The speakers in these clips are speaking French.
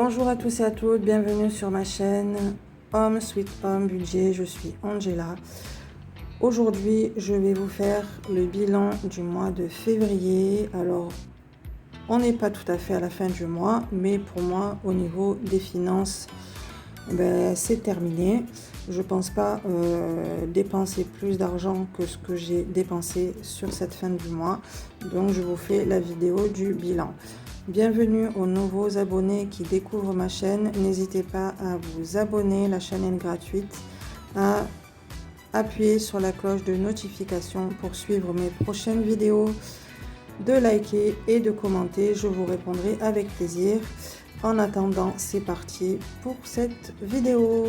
Bonjour à tous et à toutes, bienvenue sur ma chaîne Home Sweet Home Budget, je suis Angela. Aujourd'hui, je vais vous faire le bilan du mois de février. Alors, on n'est pas tout à fait à la fin du mois, mais pour moi, au niveau des finances, c'est terminé. Je pense pas dépenser plus d'argent que ce que j'ai dépensé sur cette fin du mois. Donc, je vous fais la vidéo du bilan. Bienvenue aux nouveaux abonnés qui découvrent ma chaîne. N'hésitez pas à vous abonner, la chaîne est gratuite, à appuyer sur la cloche de notification pour suivre mes prochaines vidéos, de liker et de commenter. Je vous répondrai avec plaisir. En attendant, c'est parti pour cette vidéo.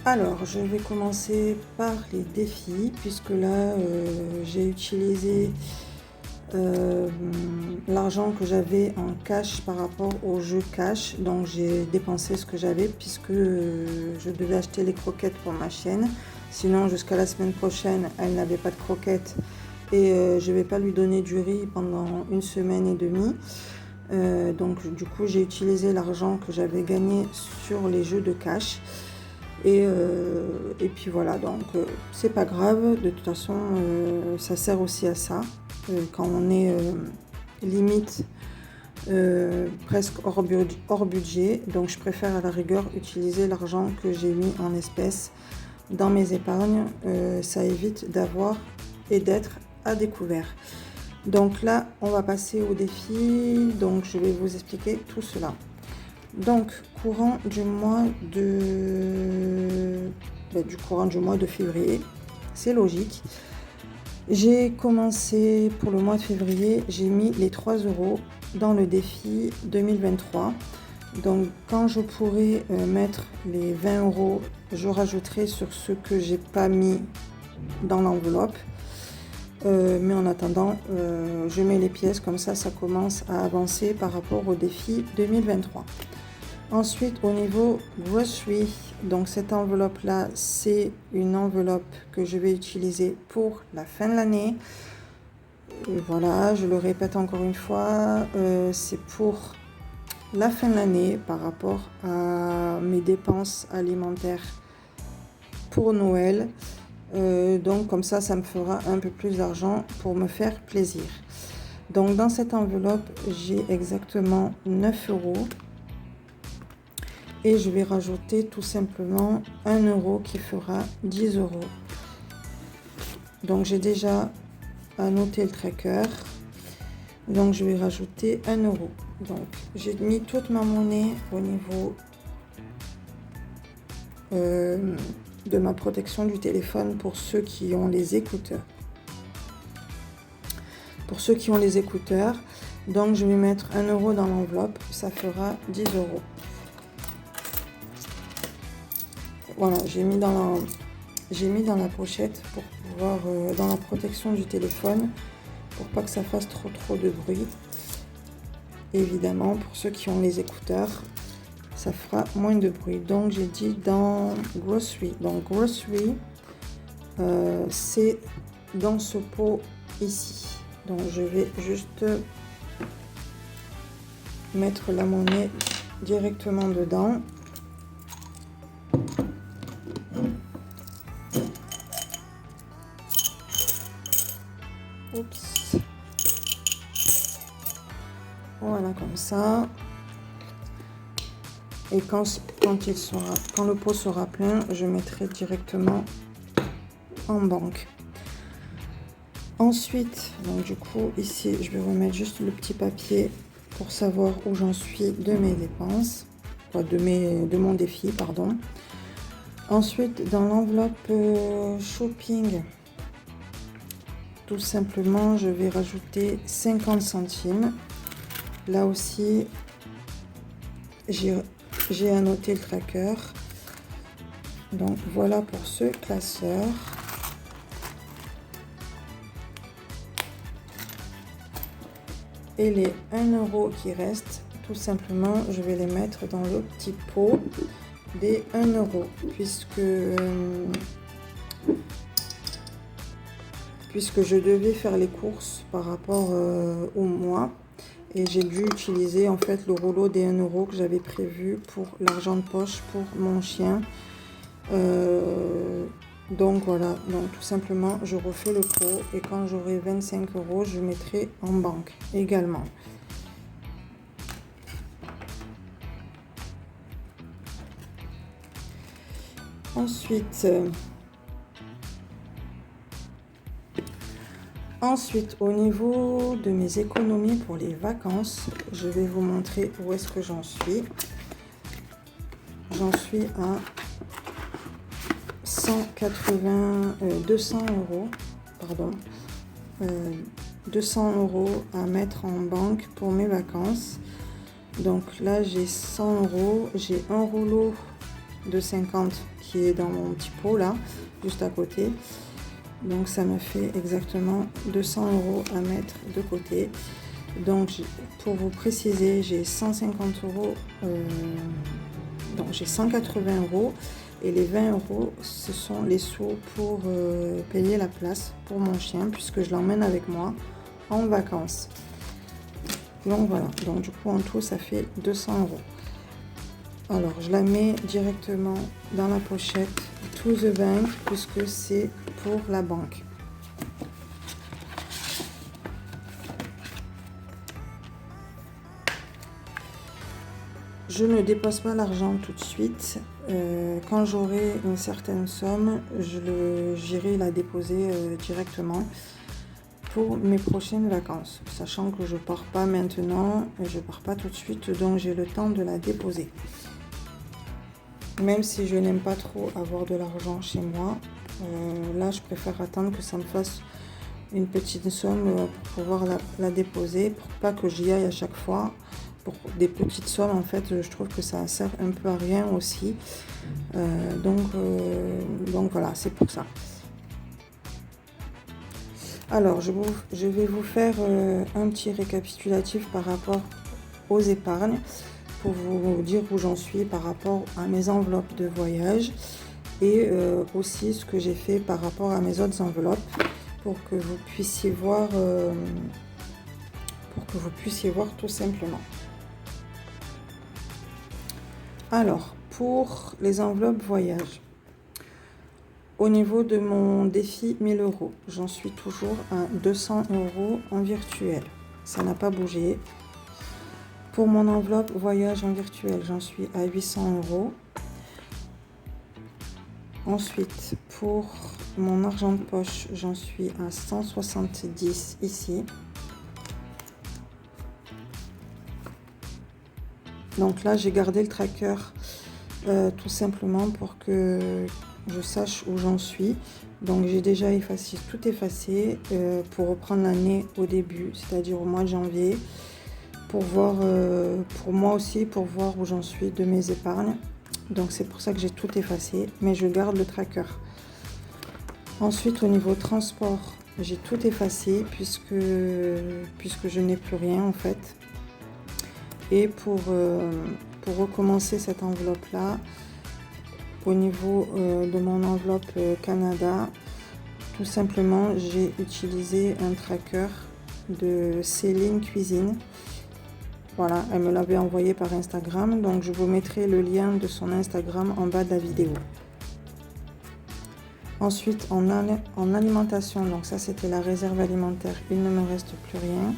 Alors, je vais commencer par les défis, puisque là, j'ai utilisé l'argent que j'avais en cash par rapport au jeu cash. Donc, j'ai dépensé ce que j'avais, puisque je devais acheter les croquettes pour ma chienne. Sinon, jusqu'à la semaine prochaine, elle n'avait pas de croquettes. Et je ne vais pas lui donner du riz pendant 1 semaine et demie. Donc du coup j'ai utilisé l'argent que j'avais gagné sur les jeux de cash et puis voilà, donc c'est pas grave, de toute façon ça sert aussi à ça quand on est limite presque hors budget. Donc je préfère à la rigueur utiliser l'argent que j'ai mis en espèces dans mes épargnes. Ça évite d'avoir et d'être à découvert. Donc là, on va passer au défi. Donc je vais vous expliquer tout cela. Donc courant du mois de février, c'est logique. J'ai commencé pour le mois de février, j'ai mis les 3 € dans le défi 2023. Donc quand je pourrai mettre les 20 €, je rajouterai sur ce que j'ai pas mis dans l'enveloppe. Mais en attendant, je mets les pièces, comme ça commence à avancer par rapport au défi 2023. Ensuite, au niveau grocery, donc cette enveloppe-là, c'est une enveloppe que je vais utiliser pour la fin de l'année. Voilà, je le répète encore une fois, c'est pour la fin de l'année par rapport à mes dépenses alimentaires pour Noël. Donc comme ça me fera un peu plus d'argent pour me faire plaisir. Donc dans cette enveloppe, j'ai exactement 9 € et je vais rajouter tout simplement 1 € qui fera 10 €. Donc j'ai déjà annoté le tracker. Donc je vais rajouter 1 €. Donc j'ai mis toute ma monnaie au niveau de ma protection du téléphone pour ceux qui ont les écouteurs. Donc je vais mettre 1 € dans l'enveloppe, ça fera 10 €. Voilà, j'ai mis dans la pochette pour pouvoir dans la protection du téléphone pour pas que ça fasse trop de bruit. Évidemment, pour ceux qui ont les écouteurs, ça fera moins de bruit. Donc j'ai dit dans grocery. Donc grocery, c'est dans ce pot ici. Donc je vais juste mettre la monnaie directement dedans. Oups. Voilà, comme ça. Et quand le pot sera plein, je mettrai directement en banque. Ensuite, donc du coup, ici, je vais remettre juste le petit papier pour savoir où j'en suis de mes dépenses, de mon défi, pardon. Ensuite, dans l'enveloppe shopping, tout simplement, je vais rajouter 50 centimes. Là aussi, j'ai annoté le tracker. Donc voilà pour ce classeur. Et les 1 € qui restent, tout simplement, je vais les mettre dans le petit pot des 1 €, puisque je devais faire les courses par rapport au mois. Et j'ai dû utiliser en fait le rouleau des 1 euro que j'avais prévu pour l'argent de poche pour mon chien. Donc voilà, donc tout simplement je refais le pot et quand j'aurai 25 euros, je mettrai en banque également. Ensuite, au niveau de mes économies pour les vacances, je vais vous montrer où est-ce que j'en suis. J'en suis à 200 euros, pardon, 200 euros à mettre en banque pour mes vacances. Donc là, j'ai 100 euros, j'ai un rouleau de 50 qui est dans mon petit pot là, juste à côté. Donc ça me fait exactement 200 euros à mettre de côté. Donc pour vous préciser, j'ai 150 euros, donc j'ai 180 euros et les 20 euros, ce sont les sous pour payer la place pour mon chien puisque je l'emmène avec moi en vacances. Donc voilà, donc du coup en tout ça fait 200 euros. Alors je la mets directement dans la pochette to the bank puisque c'est pour la banque. Je ne dépose pas l'argent tout de suite. Quand j'aurai une certaine somme, j'irai la déposer directement pour mes prochaines vacances. Sachant que je pars pas maintenant, je pars pas tout de suite, donc j'ai le temps de la déposer. Même si je n'aime pas trop avoir de l'argent chez moi, là je préfère attendre que ça me fasse une petite somme pour pouvoir la déposer, pour pas que j'y aille à chaque fois. Pour des petites sommes, en fait, je trouve que ça sert un peu à rien aussi. Donc voilà, c'est pour ça. Alors, je vais vous faire un petit récapitulatif par rapport aux épargnes pour vous dire où j'en suis par rapport à mes enveloppes de voyage et aussi ce que j'ai fait par rapport à mes autres enveloppes pour que vous puissiez voir tout simplement. Alors, pour les enveloppes voyage, au niveau de mon défi 1000 euros, j'en suis toujours à 200 euros en virtuel. Ça n'a pas bougé. Pour mon enveloppe voyage en virtuel, j'en suis à 800 euros. Ensuite, pour mon argent de poche, j'en suis à 170 ici. Donc là, j'ai gardé le tracker tout simplement pour que je sache où j'en suis. Donc j'ai déjà effacé, tout effacé pour reprendre l'année au début, c'est-à-dire au mois de janvier, pour voir, pour moi aussi, pour voir où j'en suis de mes épargnes. Donc c'est pour ça que j'ai tout effacé, mais je garde le tracker. Ensuite, au niveau transport, j'ai tout effacé puisque je n'ai plus rien en fait. Et pour recommencer cette enveloppe-là, au niveau de mon enveloppe Canada, tout simplement, j'ai utilisé un tracker de Céline Cuisine. Voilà, elle me l'avait envoyé par Instagram, donc je vous mettrai le lien de son Instagram en bas de la vidéo. Ensuite, en alimentation, donc ça c'était la réserve alimentaire, il ne me reste plus rien.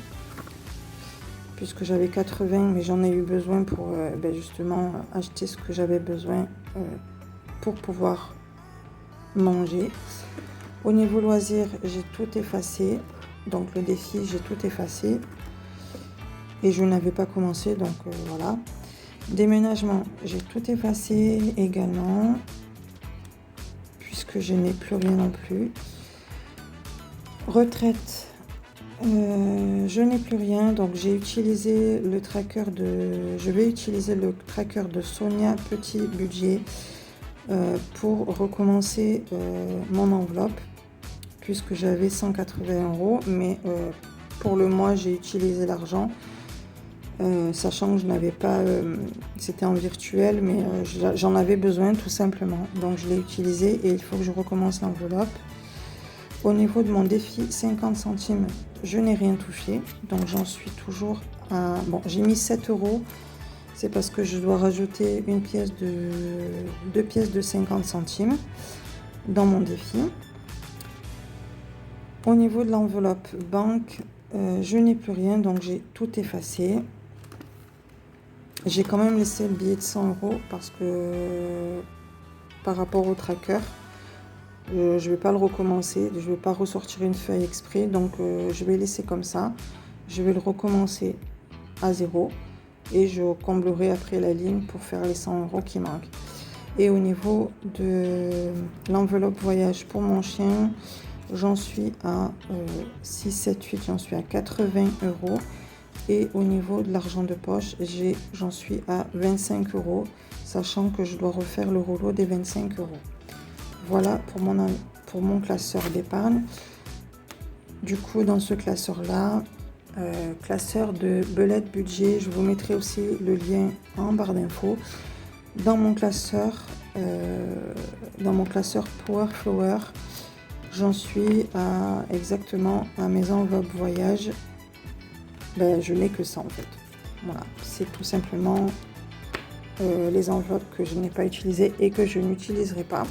Puisque j'avais 80, mais j'en ai eu besoin pour justement acheter ce que j'avais besoin pour pouvoir manger. Au niveau loisirs, j'ai tout effacé. Donc le défi, j'ai tout effacé. Et je n'avais pas commencé, donc voilà. Déménagement, j'ai tout effacé également. Puisque je n'ai plus rien non plus. Retraite. Je n'ai plus rien, donc j'ai utilisé le tracker je vais utiliser le tracker de Sonia Petit Budget pour recommencer mon enveloppe puisque j'avais 180 euros, mais pour le mois j'ai utilisé l'argent sachant que je n'avais pas, c'était en virtuel, mais j'en avais besoin tout simplement, donc je l'ai utilisé et il faut que je recommence l'enveloppe. Au niveau de mon défi 50 centimes, je n'ai rien touché, donc j'en suis toujours Bon, j'ai mis 7 euros. C'est parce que je dois rajouter deux pièces de 50 centimes dans mon défi. Au niveau de l'enveloppe banque, je n'ai plus rien, donc j'ai tout effacé. J'ai quand même laissé le billet de 100 euros parce que par rapport au tracker, je ne vais pas le recommencer, je ne vais pas ressortir une feuille exprès, donc je vais laisser comme ça. Je vais le recommencer à 0 et je comblerai après la ligne pour faire les 100 euros qui manquent. Et au niveau de l'enveloppe voyage pour mon chien, j'en suis à 6, 7, 8, j'en suis à 80 euros. Et au niveau de l'argent de poche, j'en suis à 25 euros, sachant que je dois refaire le rouleau des 25 euros. Voilà pour mon classeur d'épargne. Du coup, dans ce classeur-là, classeur de belette budget, je vous mettrai aussi le lien en barre d'infos. Dans mon classeur Power Flower, j'en suis exactement à mes enveloppes voyage. Je n'ai que ça en fait. Voilà, c'est tout simplement les enveloppes que je n'ai pas utilisées et que je n'utiliserai pas.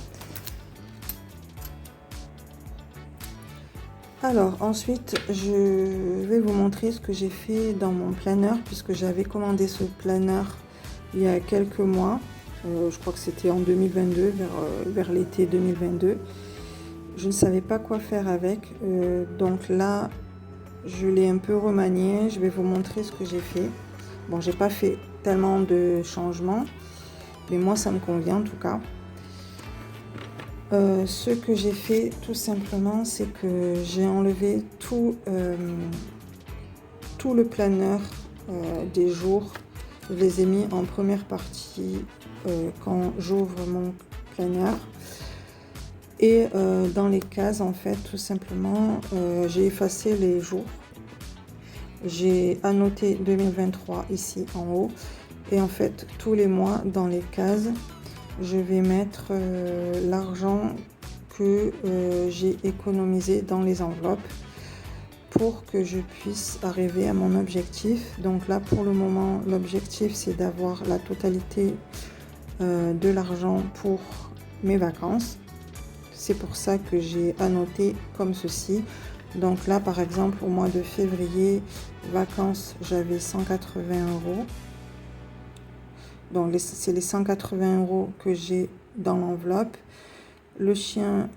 Alors ensuite, je vais vous montrer ce que j'ai fait dans mon planeur, puisque j'avais commandé ce planeur il y a quelques mois. Je crois que c'était en 2022, vers l'été 2022. Je ne savais pas quoi faire avec, donc là, je l'ai un peu remanié. Je vais vous montrer ce que j'ai fait. Bon, j'ai pas fait tellement de changements, mais moi, ça me convient en tout cas. Ce que j'ai fait tout simplement, c'est que j'ai enlevé tout le planeur des jours. Je les ai mis en première partie quand j'ouvre mon planeur. Et dans les cases, en fait, tout simplement, j'ai effacé les jours. J'ai annoté 2023 ici en haut. Et en fait, tous les mois, dans les cases, je vais mettre l'argent que j'ai économisé dans les enveloppes pour que je puisse arriver à mon objectif. Donc là, pour le moment, l'objectif, c'est d'avoir la totalité de l'argent pour mes vacances. C'est pour ça que j'ai annoté comme ceci. Donc là, par exemple, au mois de février, vacances, j'avais 180 euros. Donc c'est les 180 euros que j'ai dans l'enveloppe. Le chien,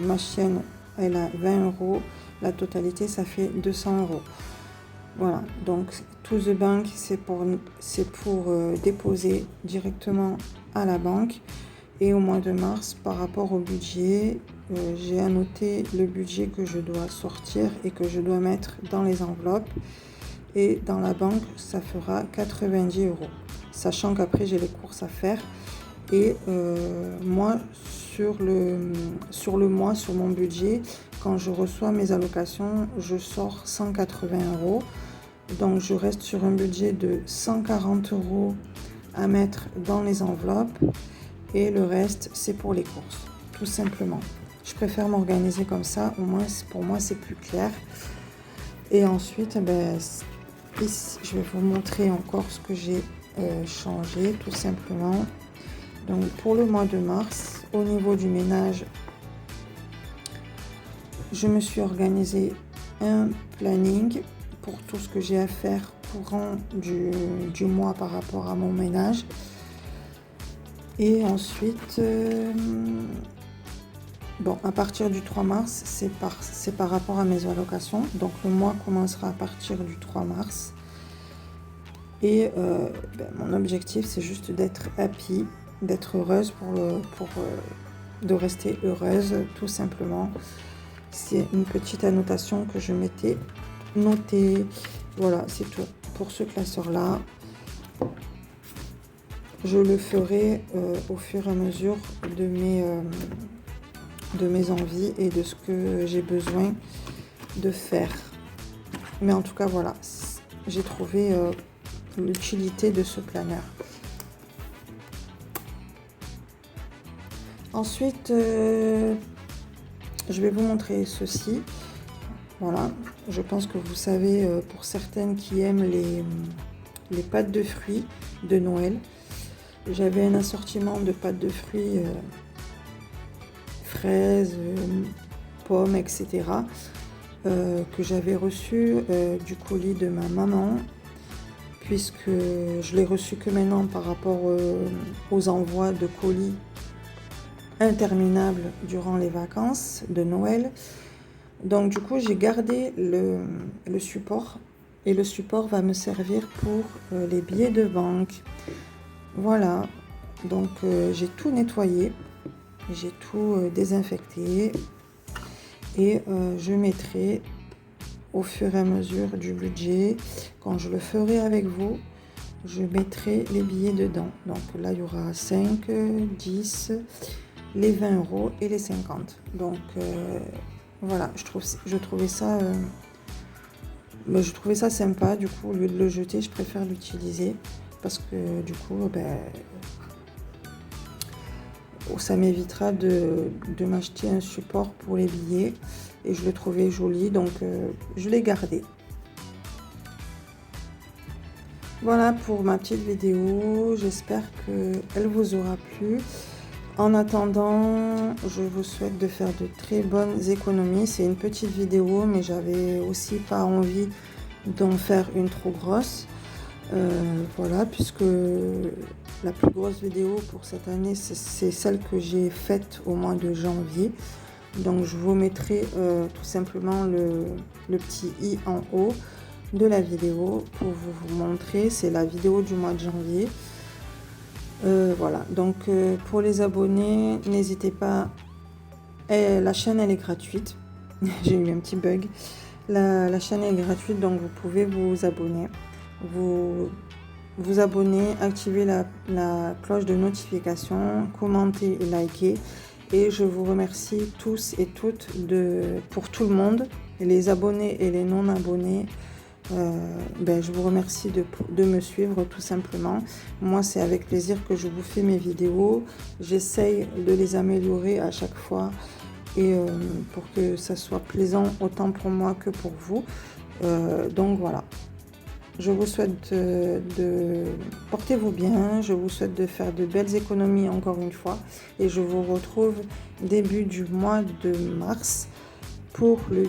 ma chienne, elle a 20 euros. La totalité, ça fait 200 euros. Voilà, donc To The Bank, c'est pour déposer directement à la banque. Et au mois de mars, par rapport au budget, j'ai annoté le budget que je dois sortir et que je dois mettre dans les enveloppes. Et dans la banque, ça fera 90 euros. Sachant qu'après, j'ai les courses à faire. Et moi, sur le mois, sur mon budget, quand je reçois mes allocations, je sors 180 euros. Donc, je reste sur un budget de 140 euros à mettre dans les enveloppes. Et le reste, c'est pour les courses, tout simplement. Je préfère m'organiser comme ça, au moins pour moi, c'est plus clair. Et ensuite, ici, je vais vous montrer encore ce que j'ai changé, tout simplement. Donc, pour le mois de mars, au niveau du ménage, je me suis organisé un planning pour tout ce que j'ai à faire courant du mois par rapport à mon ménage. Et ensuite, à partir du 3 mars, c'est par rapport à mes allocations. Donc le mois commencera à partir du 3 mars. Et mon objectif, c'est juste d'être happy, d'être heureuse, de rester heureuse, tout simplement. C'est une petite annotation que je m'étais notée. Voilà, c'est tout pour ce classeur-là. Je le ferai au fur et à mesure de mes envies et de ce que j'ai besoin de faire. Mais en tout cas, voilà, j'ai trouvé l'utilité de ce planeur. Ensuite, je vais vous montrer ceci. Voilà, je pense que vous savez, pour certaines qui aiment les pâtes de fruits de Noël, j'avais un assortiment de pâtes de fruits fraises, pommes, etc. Que j'avais reçu du colis de ma maman, puisque je l'ai reçu que maintenant par rapport aux envois de colis interminables durant les vacances de Noël. Donc du coup j'ai gardé le support, et le support va me servir pour les billets de banque. Voilà, donc j'ai tout nettoyé, j'ai tout désinfecté, et je mettrai au fur et à mesure du budget, quand je le ferai avec vous, je mettrai les billets dedans. Donc là il y aura 5, 10, les 20 euros et les 50. Donc voilà, je trouvais ça je trouvais ça sympa. Du coup, au lieu de le jeter, je préfère l'utiliser, parce que du coup ça m'évitera de m'acheter un support pour les billets, et je le trouvais joli, donc je l'ai gardé. Voilà pour ma petite vidéo, j'espère qu'elle vous aura plu. En attendant, je vous souhaite de faire de très bonnes économies. C'est une petite vidéo, mais j'avais aussi pas envie d'en faire une trop grosse. Voilà, puisque la plus grosse vidéo pour cette année, c'est celle que j'ai faite au mois de janvier. Donc je vous mettrai tout simplement le petit i en haut de la vidéo pour vous montrer. C'est la vidéo du mois de janvier. Voilà, donc pour les abonnés, n'hésitez pas, la chaîne elle est gratuite. J'ai eu un petit bug. La chaîne est gratuite, donc vous pouvez vous abonner, vous abonner, activer la cloche de notification, commenter et liker. Et je vous remercie tous et toutes pour tout le monde, les abonnés et les non abonnés. Je vous remercie de me suivre, tout simplement. Moi, c'est avec plaisir que je vous fais mes vidéos. J'essaye de les améliorer à chaque fois, et pour que ça soit plaisant autant pour moi que pour vous. Donc voilà, je vous souhaite de portez-vous bien, je vous souhaite de faire de belles économies encore une fois, et je vous retrouve début du mois de mars pour le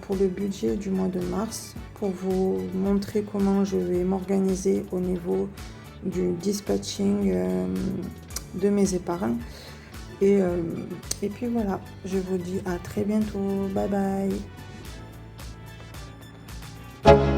pour le budget du mois de mars, pour vous montrer comment je vais m'organiser au niveau du dispatching de mes épargnes. Et puis voilà, je vous dis à très bientôt. Bye bye.